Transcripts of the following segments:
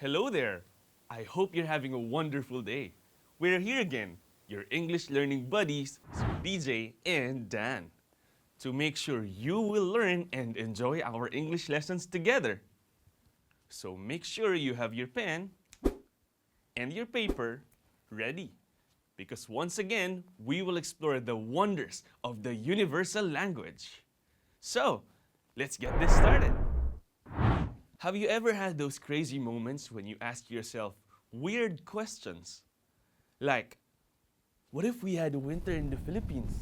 Hello there! I hope you're having a wonderful day. We're here again, your English learning buddies, Deejay and Dan, to make sure you will learn and enjoy our English lessons together. So make sure you have your pen and your paper ready, because once again, we will explore the wonders of the universal language. So, let's get this started. Have you ever had those crazy moments when you ask yourself weird questions? Like, what if we had a winter in the Philippines?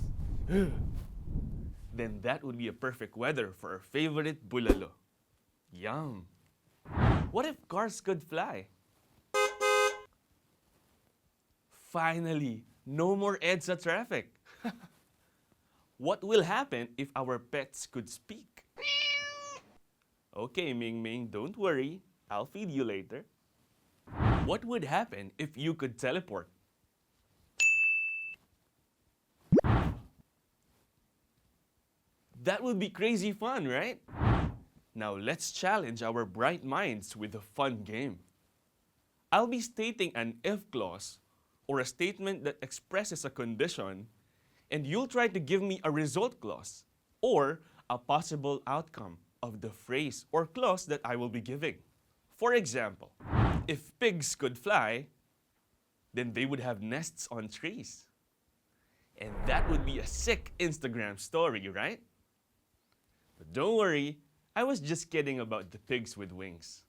Then that would be a perfect weather for our favorite bulalo. Yum! What if cars could fly? Finally, no more EDSA traffic. What will happen if our pets could speak? Okay, Ming Ming, don't worry. I'll feed you later. What would happen if you could teleport? That would be crazy fun, right? Now let's challenge our bright minds with a fun game. I'll be stating an if clause or a statement that expresses a condition, and you'll try to give me a result clause or a possible outcome of the phrase or clause that I will be giving. For example, if pigs could fly, then they would have nests on trees. And that would be a sick Instagram story, right? But don't worry, I was just kidding about the pigs with wings.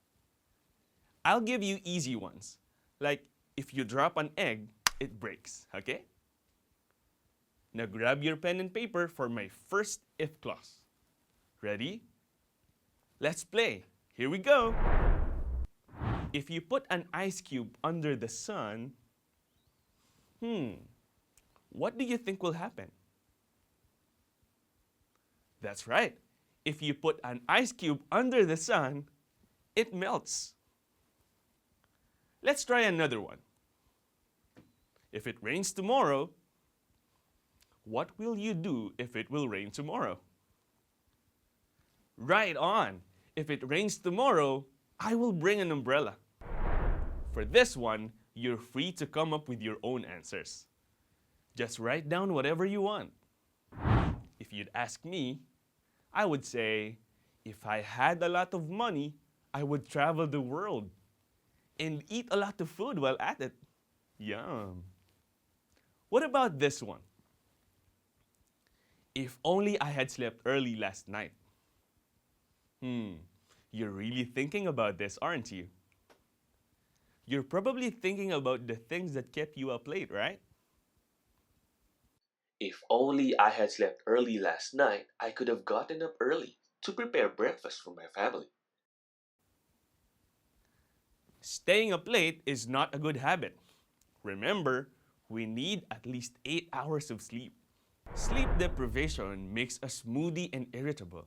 I'll give you easy ones, like if you drop an egg, it breaks, okay? Now grab your pen and paper for my first if clause. Ready? Let's play. Here we go. If you put an ice cube under the sun, what do you think will happen? That's right. If you put an ice cube under the sun, it melts. Let's try another one. If it rains tomorrow, what will you do if it will rain tomorrow? Right on! If it rains tomorrow, I will bring an umbrella. For this one, you're free to come up with your own answers. Just write down whatever you want. If you'd ask me, I would say, if I had a lot of money, I would travel the world and eat a lot of food while at it. Yum! What about this one? If only I had slept early last night. You're really thinking about this, aren't you? You're probably thinking about the things that kept you up late, right? If only I had slept early last night, I could have gotten up early to prepare breakfast for my family. Staying up late is not a good habit. Remember, we need at least 8 hours of sleep. Sleep deprivation makes us moody and irritable,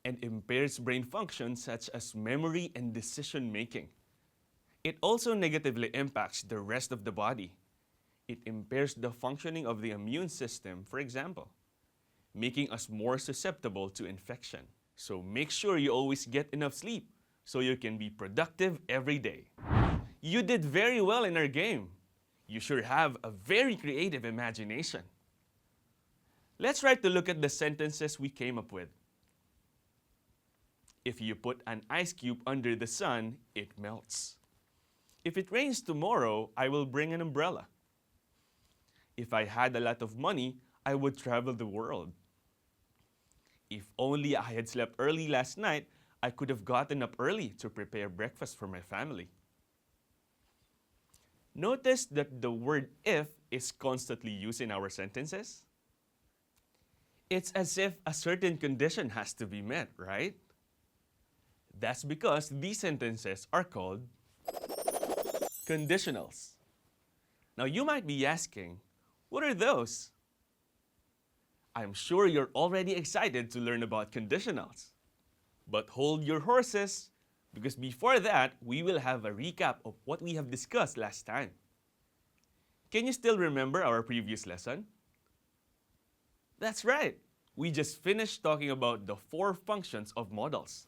and impairs brain functions such as memory and decision making. It also negatively impacts the rest of the body. It impairs the functioning of the immune system, for example, making us more susceptible to infection. So make sure you always get enough sleep so you can be productive every day. You did very well in our game. You sure have a very creative imagination. Let's try to look at the sentences we came up with. If you put an ice cube under the sun, it melts. If it rains tomorrow, I will bring an umbrella. If I had a lot of money, I would travel the world. If only I had slept early last night, I could have gotten up early to prepare breakfast for my family. Notice that the word if is constantly used in our sentences. It's as if a certain condition has to be met, right? That's because these sentences are called conditionals. Now you might be asking, what are those? I'm sure you're already excited to learn about conditionals. But hold your horses, because before that, we will have a recap of what we have discussed last time. Can you still remember our previous lesson? That's right. We just finished talking about the 4 functions of modals.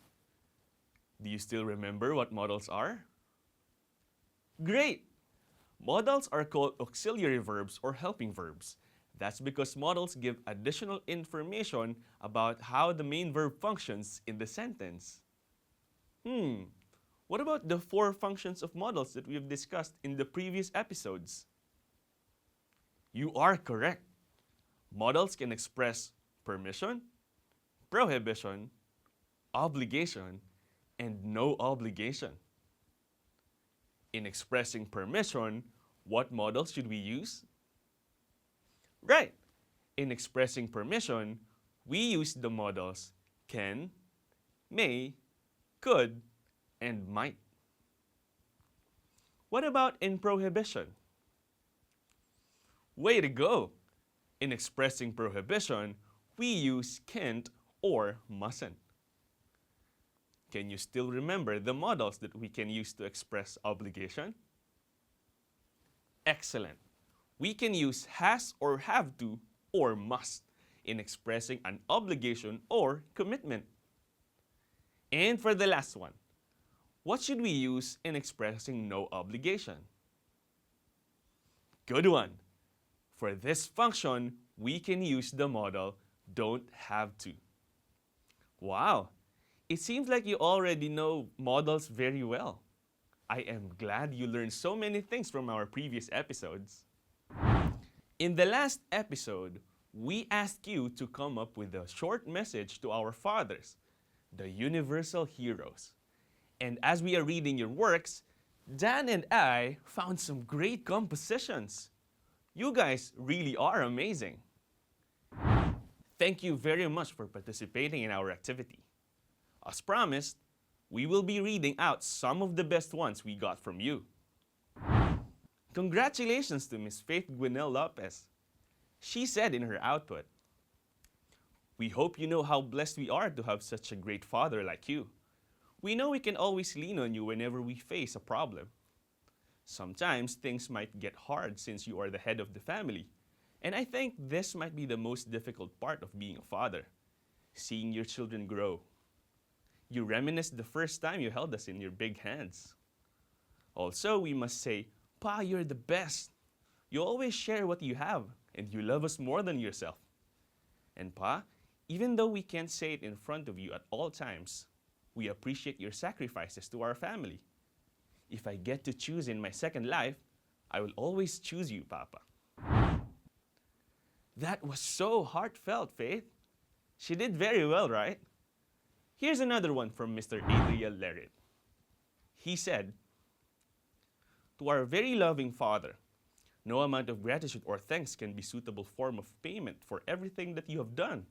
Do you still remember what modals are? Great! Modals are called auxiliary verbs or helping verbs. That's because modals give additional information about how the main verb functions in the sentence. What about the four functions of modals that we've discussed in the previous episodes? You are correct. Modals can express permission, prohibition, obligation, and no obligation. In expressing permission, what modals should we use? Right! In expressing permission, we use the modals can, may, could, and might. What about in prohibition? Way to go! In expressing prohibition, we use can't or mustn't. Can you still remember the modals that we can use to express obligation? Excellent. We can use has or have to or must in expressing an obligation or commitment. And for the last one, what should we use in expressing no obligation? Good one. For this function, we can use the modal don't have to. Wow, it seems like you already know modals very well. I am glad you learned so many things from our previous episodes. In the last episode, we asked you to come up with a short message to our fathers, the universal heroes. And as we are reading your works, Dan and I found some great compositions. You guys really are amazing. Thank you very much for participating in our activity. As promised, we will be reading out some of the best ones we got from you. Congratulations to Miss Faith Gwynell Lopez. She said in her output, "We hope you know how blessed we are to have such a great father like you. We know we can always lean on you whenever we face a problem. Sometimes things might get hard since you are the head of the family, and I think this might be the most difficult part of being a father, seeing your children grow. You reminisce the first time you held us in your big hands. Also, we must say, Pa, you're the best. You always share what you have, and you love us more than yourself. And Pa, even though we can't say it in front of you at all times, we appreciate your sacrifices to our family. If I get to choose in my second life, I will always choose you, Papa." That was so heartfelt, Faith. She did very well, right? Here's another one from Mr. Adriel Lerit. He said, "To our very loving Father, no amount of gratitude or thanks can be suitable form of payment for everything that you have done,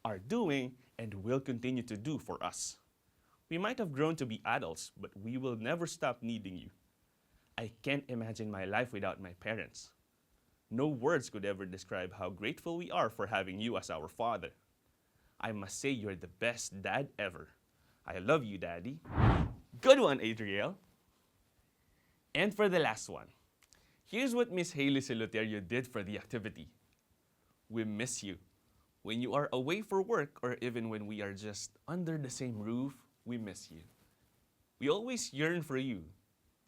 are doing, and will continue to do for us. We might have grown to be adults, but we will never stop needing you. I can't imagine my life without my parents. No words could ever describe how grateful we are for having you as our father. I must say you're the best dad ever. I love you, Daddy." Good one, Adriel. And for the last one, here's what Miss Hailey Celoterio did for the activity. "We miss you. When you are away for work or even when we are just under the same roof, we miss you. We always yearn for you.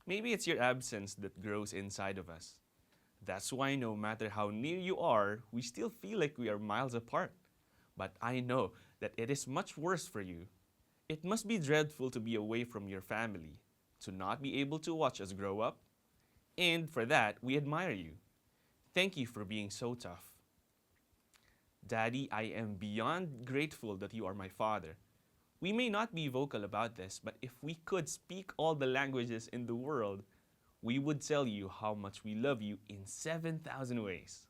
Maybe it's your absence that grows inside of us. That's why no matter how near you are, we still feel like we are miles apart. But I know that it is much worse for you. It must be dreadful to be away from your family, to not be able to watch us grow up. And for that, we admire you. Thank you for being so tough. Daddy, I am beyond grateful that you are my father. We may not be vocal about this, but if we could speak all the languages in the world, we would tell you how much we love you in 7,000 ways."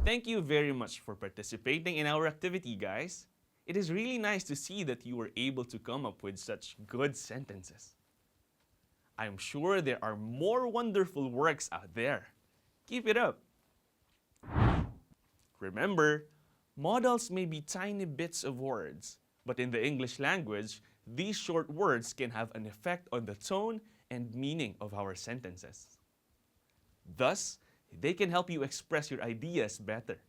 Thank you very much for participating in our activity, guys. It is really nice to see that you were able to come up with such good sentences. I'm sure there are more wonderful works out there. Keep it up. Remember, modals may be tiny bits of words, but in the English language, these short words can have an effect on the tone and meaning of our sentences. Thus, they can help you express your ideas better.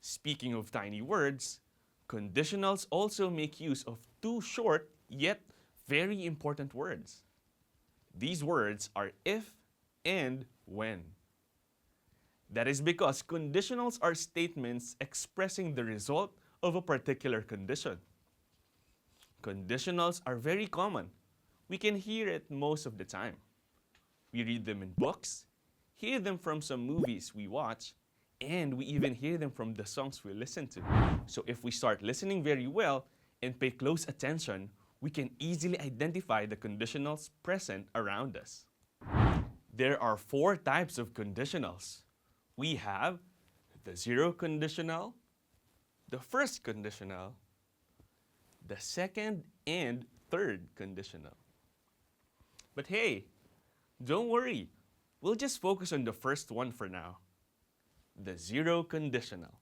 Speaking of tiny words, conditionals also make use of two short yet very important words. These words are if and when. That is because conditionals are statements expressing the result of a particular condition. Conditionals are very common. We can hear it most of the time. We read them in books, hear them from some movies we watch, and we even hear them from the songs we listen to. So if we start listening very well and pay close attention, we can easily identify the conditionals present around us. There are 4 types of conditionals. We have the zero conditional, the first conditional, the second and third conditional. But hey, don't worry. We'll just focus on the first one for now, the zero conditional.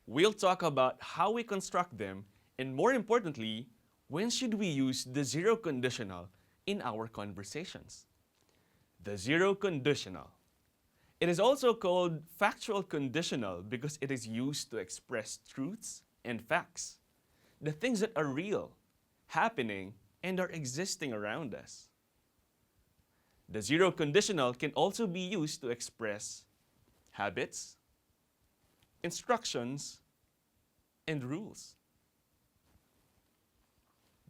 We'll talk about how we construct them, and more importantly, when should we use the zero conditional in our conversations. The zero conditional. It is also called factual conditional because it is used to express truths and facts, the things that are real, happening, and are existing around us. The zero conditional can also be used to express habits, instructions, and rules.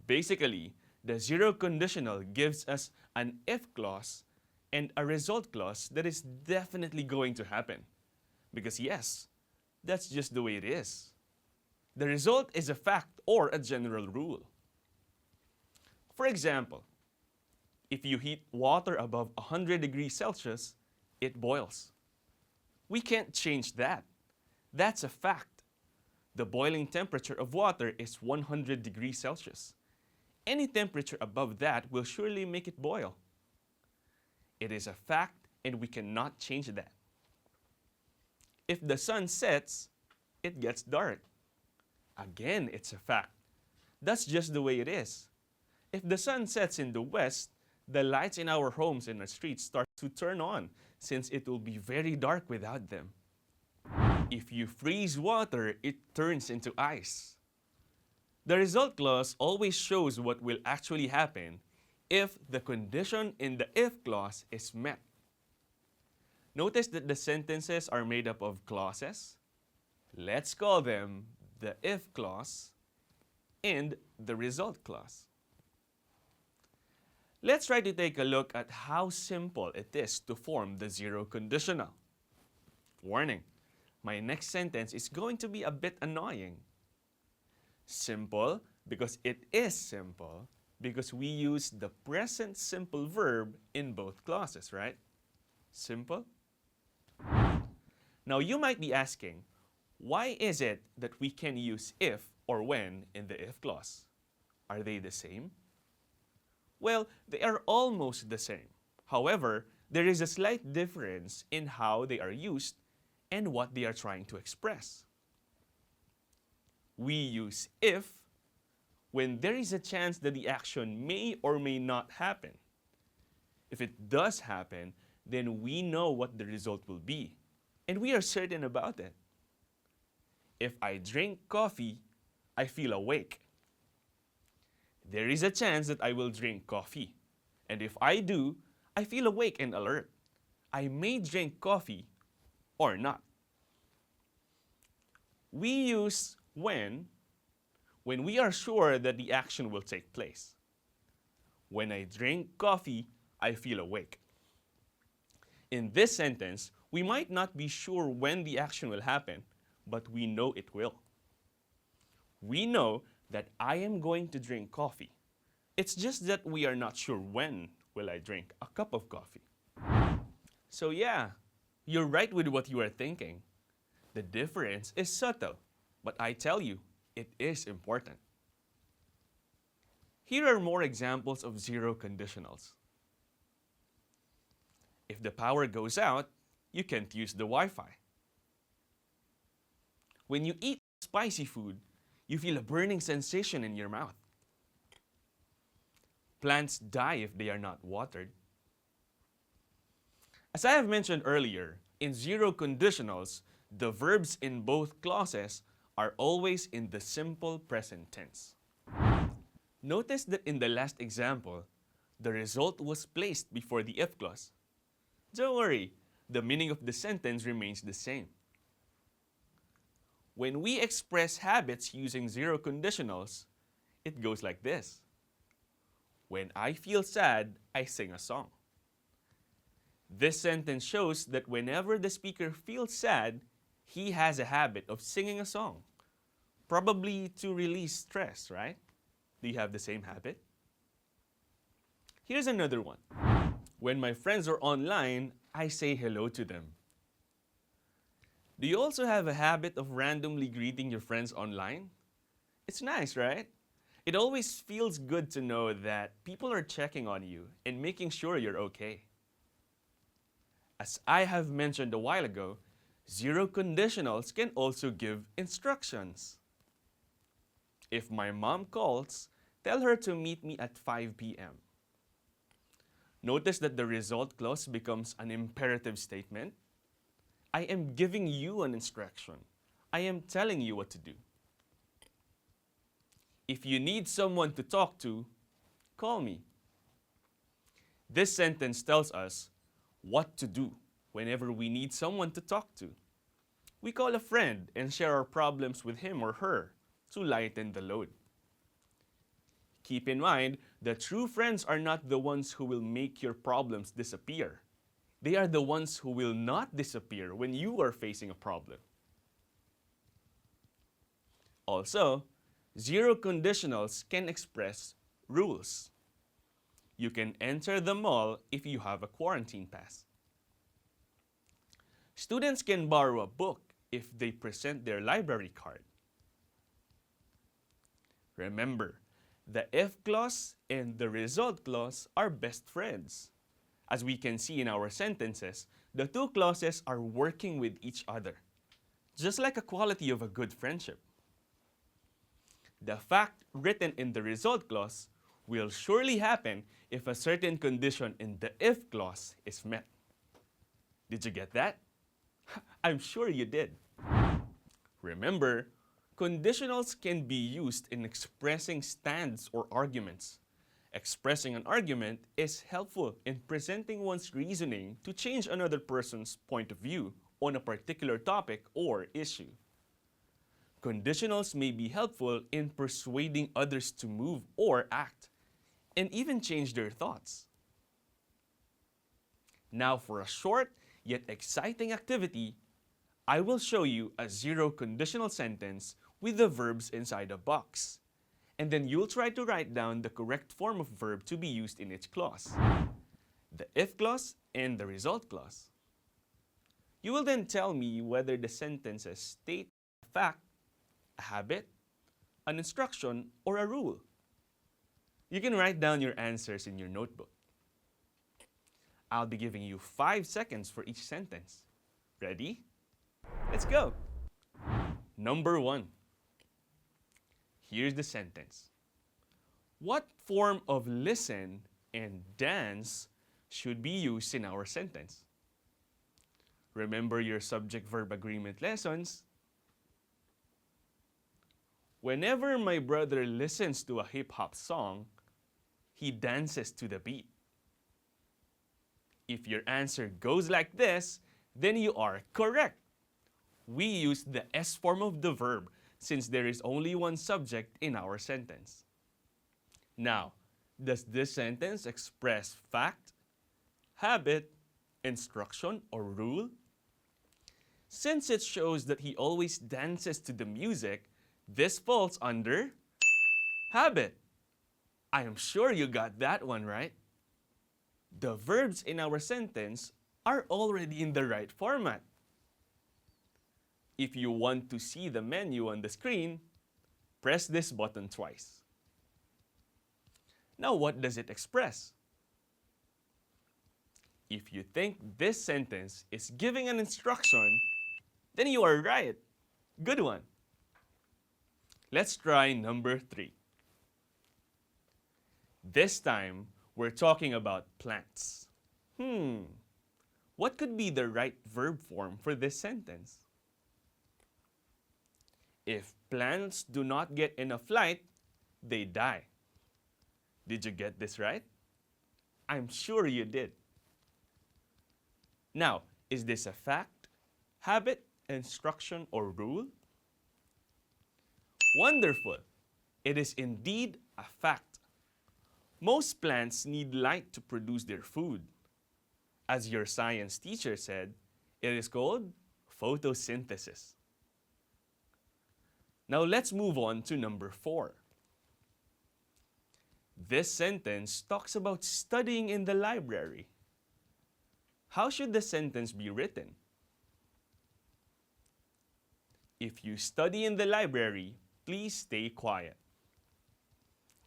Basically, the zero conditional gives us an if clause and a result clause that is definitely going to happen. Because yes, that's just the way it is. The result is a fact or a general rule. For example, if you heat water above 100 degrees Celsius, it boils. We can't change that. That's a fact. The boiling temperature of water is 100 degrees Celsius. Any temperature above that will surely make it boil. It is a fact and we cannot change that. If the sun sets, it gets dark. Again, it's a fact. That's just the way it is. If the sun sets in the west, the lights in our homes and our streets start to turn on since it will be very dark without them. If you freeze water, it turns into ice. The result clause always shows what will actually happen if the condition in the if clause is met. Notice that the sentences are made up of clauses. Let's call them the if clause and the result clause. Let's try to take a look at how simple it is to form the zero conditional. Warning, my next sentence is going to be a bit annoying. Simple because it is simple because we use the present simple verb in both clauses, right? Simple. Now you might be asking, why is it that we can use if or when in the if clause? Are they the same? Well, they are almost the same. However, there is a slight difference in how they are used and what they are trying to express. We use if when there is a chance that the action may or may not happen. If it does happen, then we know what the result will be, and we are certain about it. If I drink coffee, I feel awake. There is a chance that I will drink coffee, and if I do, I feel awake and alert. I may drink coffee or not. We use when we are sure that the action will take place. When I drink coffee, I feel awake. In this sentence, we might not be sure when the action will happen, but we know it will. We know that I am going to drink coffee. It's just that we are not sure when will I drink a cup of coffee. So yeah, you're right with what you are thinking. The difference is subtle, but I tell you, it is important. Here are more examples of zero conditionals. If the power goes out, you can't use the Wi-Fi. When you eat spicy food, you feel a burning sensation in your mouth. Plants die if they are not watered. As I have mentioned earlier, in zero conditionals, the verbs in both clauses are always in the simple present tense. Notice that in the last example, the result was placed before the if clause. Don't worry, the meaning of the sentence remains the same. When we express habits using zero conditionals, it goes like this. When I feel sad, I sing a song. This sentence shows that whenever the speaker feels sad, he has a habit of singing a song, probably to release stress, right? Do you have the same habit? Here's another one. When my friends are online, I say hello to them. Do you also have a habit of randomly greeting your friends online? It's nice, right? It always feels good to know that people are checking on you and making sure you're okay. As I have mentioned a while ago, zero conditionals can also give instructions. If my mom calls, tell her to meet me at 5 p.m. Notice that the result clause becomes an imperative statement. I am giving you an instruction. I am telling you what to do. If you need someone to talk to, call me. This sentence tells us what to do whenever we need someone to talk to. We call a friend and share our problems with him or her to lighten the load. Keep in mind that true friends are not the ones who will make your problems disappear. They are the ones who will not disappear when you are facing a problem. Also, zero conditionals can express rules. You can enter the mall if you have a quarantine pass. Students can borrow a book if they present their library card. Remember, the if clause and the result clause are best friends. As we can see in our sentences, the two clauses are working with each other, just like a quality of a good friendship. The fact written in the result clause will surely happen if a certain condition in the if clause is met. Did you get that? I'm sure you did. Remember, conditionals can be used in expressing stands or arguments. Expressing an argument is helpful in presenting one's reasoning to change another person's point of view on a particular topic or issue. Conditionals may be helpful in persuading others to move or act, and even change their thoughts. Now for a short yet exciting activity, I will show you a zero conditional sentence with the verbs inside a box. And then you'll try to write down the correct form of verb to be used in each clause, the if clause and the result clause. You will then tell me whether the sentences state a fact, a habit, an instruction, or a rule. You can write down your answers in your notebook. I'll be giving you 5 seconds for each sentence. Ready? Let's go. Number 1. Here's the sentence. What form of listen and dance should be used in our sentence? Remember your subject-verb agreement lessons? Whenever my brother listens to a hip-hop song, he dances to the beat. If your answer goes like this, then you are correct. We use the S form of the verb since there is only one subject in our sentence. Now, does this sentence express fact, habit, instruction, or rule? Since it shows that he always dances to the music, this falls under habit. I am sure you got that one right. The verbs in our sentence are already in the right format. If you want to see the menu on the screen, press this button twice. Now, what does it express? If you think this sentence is giving an instruction, then you are right. Good one. Let's try number 3. This time, we're talking about plants. What could be the right verb form for this sentence? If plants do not get enough light, they die. Did you get this right? I'm sure you did. Now, is this a fact, habit, instruction, or rule? Wonderful! It is indeed a fact. Most plants need light to produce their food. As your science teacher said, it is called photosynthesis. Now let's move on to number 4. This sentence talks about studying in the library. How should the sentence be written? If you study in the library, please stay quiet.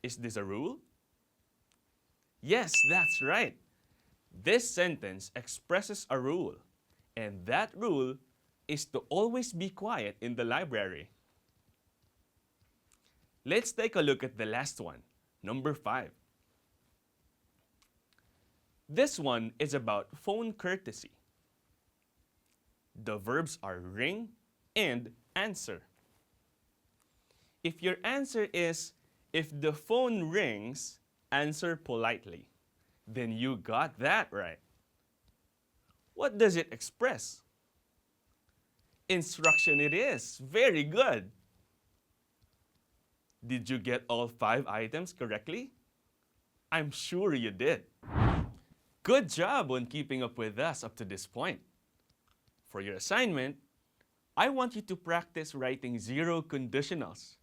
Is this a rule? Yes, that's right. This sentence expresses a rule, and that rule is to always be quiet in the library. Let's take a look at the last one, number 5. This one is about phone courtesy. The verbs are ring and answer. If your answer is, if the phone rings, answer politely, then you got that right. What does it express? Instruction it is. Very good. Did you get all 5 items correctly? I'm sure you did. Good job on keeping up with us up to this point. For your assignment, I want you to practice writing 0 conditionals.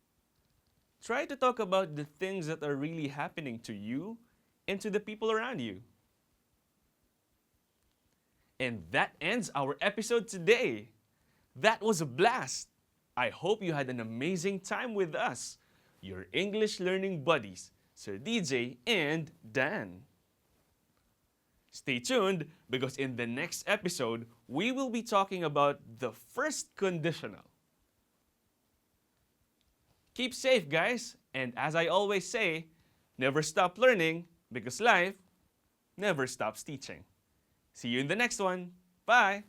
Try to talk about the things that are really happening to you and to the people around you. And that ends our episode today. That was a blast. I hope you had an amazing time with us, your English learning buddies, Sir Deejay and Dan. Stay tuned because in the next episode, we will be talking about the first conditional. Keep safe, guys, and as I always say, never stop learning because life never stops teaching. See you in the next one. Bye!